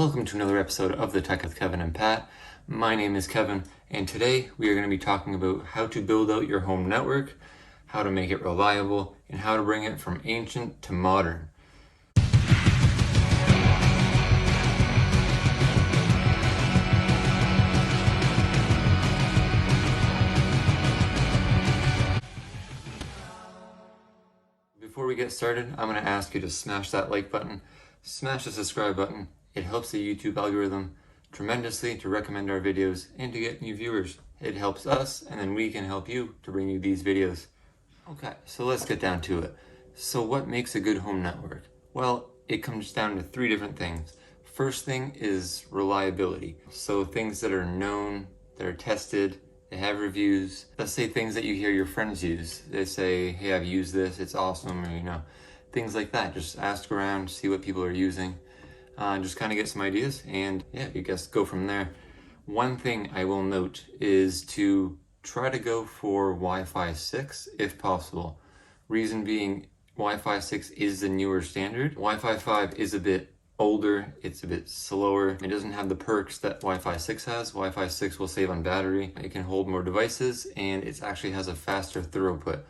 Welcome to another episode of The Tech with Kevin and Pat. My name is Kevin, and today we are going to be talking about how to build out your home network, how to make it reliable, and how to bring it from ancient to modern. Before we get started, I'm going to ask you to smash that like button, smash the subscribe button. It helps the YouTube algorithm tremendously to recommend our videos and to get new viewers. It helps us, and then we can help you to bring you these videos. Okay, so let's get down to it. So what makes a good home network? Well, it comes down to three different things. First thing is reliability. So things that are known, that are tested, they have reviews. Let's say things that you hear your friends use. They say, hey, I've used this, it's awesome, or things like that. Just ask around, see what people are using. Just kind of get some ideas, and yeah, you guys go from there. One thing I will note is to try to go for Wi-Fi 6 if possible. Reason being, Wi-Fi 6 is the newer standard. Wi-Fi 5 is a bit older, it's a bit slower. It doesn't have the perks that Wi-Fi 6 has. Wi-Fi 6 will save on battery, it can hold more devices, and it actually has a faster throughput.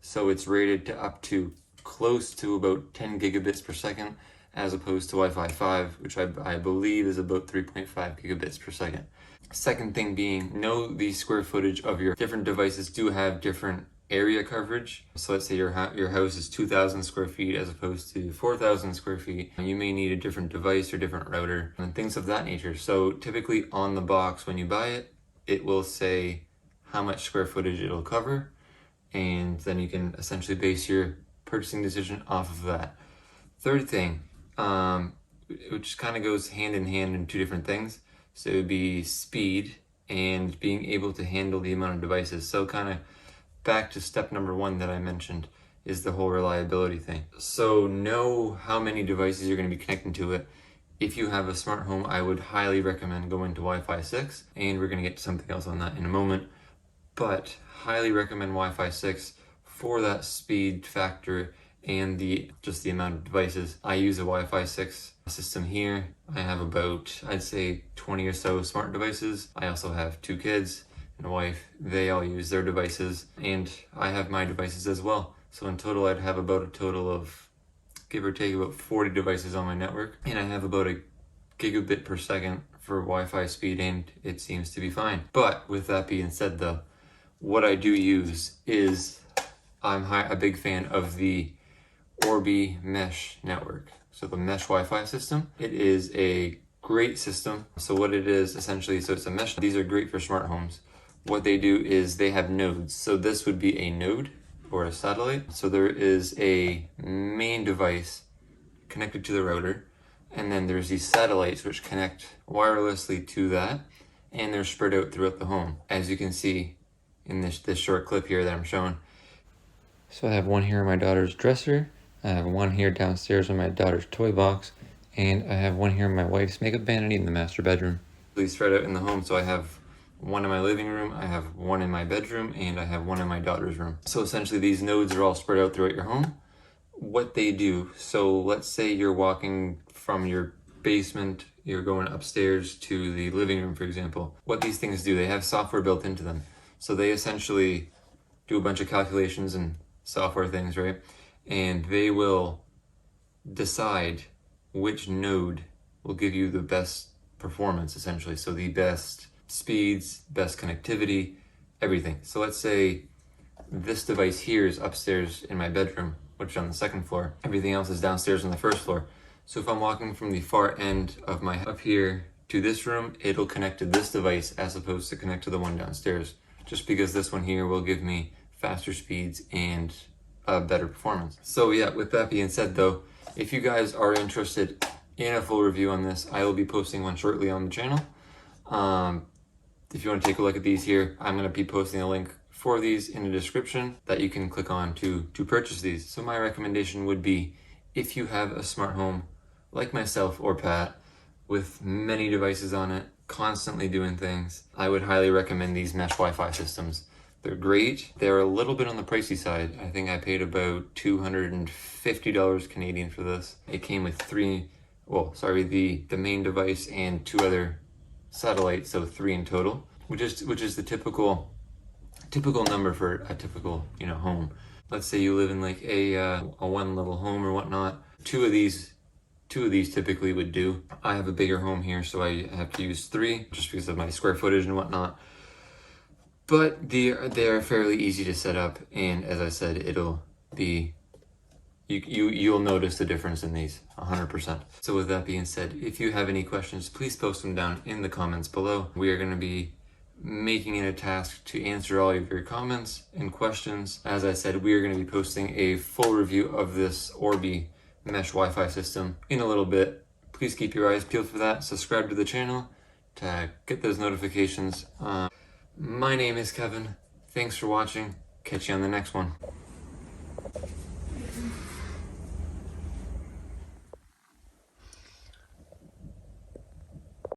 So it's rated to up to close to about 10 gigabits per second, as opposed to Wi-Fi 5, which I believe is about 3.5 gigabits per second. Second thing being, know the square footage of your different devices do have different area coverage. So let's say your house is 2,000 square feet as opposed to 4,000 square feet. You may need a different device or different router and things of that nature. So typically on the box when you buy it, it will say how much square footage it'll cover, and then you can essentially base your purchasing decision off of that. Third thing, which kind of goes hand in hand in two different things. So it would be speed and being able to handle the amount of devices. So kind of back to step number one that I mentioned is the whole reliability thing. So know how many devices you're going to be connecting to it. If you have a smart home, I would highly recommend going to Wi-Fi 6, and we're going to get to something else on that in a moment. But highly recommend Wi-Fi 6 for that speed factor and just the amount of devices. I use a Wi-Fi 6 system here. I have about, I'd say 20 or so smart devices. I also have two kids and a wife. They all use their devices, and I have my devices as well. So in total, I'd have about a total of, give or take, about 40 devices on my network. And I have about a gigabit per second for Wi-Fi speed, and it seems to be fine. But with that being said though, what I do use is, I'm a big fan of the Orbi mesh network. So the mesh Wi-Fi system, it is a great system. So what it is essentially, so it's a mesh. These are great for smart homes. What they do is they have nodes. So this would be a node or a satellite. So there is a main device connected to the router, and then there's these satellites which connect wirelessly to that, and they're spread out throughout the home. As you can see in this short clip here that I'm showing. So I have one here in my daughter's dresser, I have one here downstairs in my daughter's toy box, and I have one here in my wife's makeup vanity in the master bedroom. These spread out in the home, so I have one in my living room, I have one in my bedroom, and I have one in my daughter's room. So essentially these nodes are all spread out throughout your home. What they do, so let's say you're walking from your basement, you're going upstairs to the living room, for example. What these things do, they have software built into them. So they essentially do a bunch of calculations and software things, right? And they will decide which node will give you the best performance, essentially. So the best speeds, best connectivity, everything. So let's say this device here is upstairs in my bedroom, which is on the second floor. Everything else is downstairs on the first floor. So if I'm walking from the far end of my up here to this room, it'll connect to this device as opposed to connect to the one downstairs, just because this one here will give me faster speeds and better performance. So yeah, with that being said though, if you guys are interested in a full review on this, I will be posting one shortly on the channel. If you want to take a look at these here, I'm going to be posting a link for these in the description that you can click on to purchase these. So my recommendation would be, if you have a smart home like myself or Pat with many devices on it, constantly doing things, I would highly recommend these mesh Wi-Fi systems. They're great. They're a little bit on the pricey side. I think I paid about $250 Canadian for this. It came with 3 the main device and 2 other satellites, so 3 in total, which is the typical number for a typical home. Let's say you live in like a 1-level home or whatnot. Two of these typically would do. I have a bigger home here, so I have to use 3 just because of my square footage and whatnot. But they are fairly easy to set up, and as I said, it'll be you'll notice the difference in these 100%. So with that being said, if you have any questions, please post them down in the comments below. We are going to be making it a task to answer all of your comments and questions. As I said, we are going to be posting a full review of this Orbi mesh Wi-Fi system in a little bit. Please keep your eyes peeled for that. Subscribe to the channel to get those notifications. My name is Kevin. Thanks for watching. Catch you on the next one.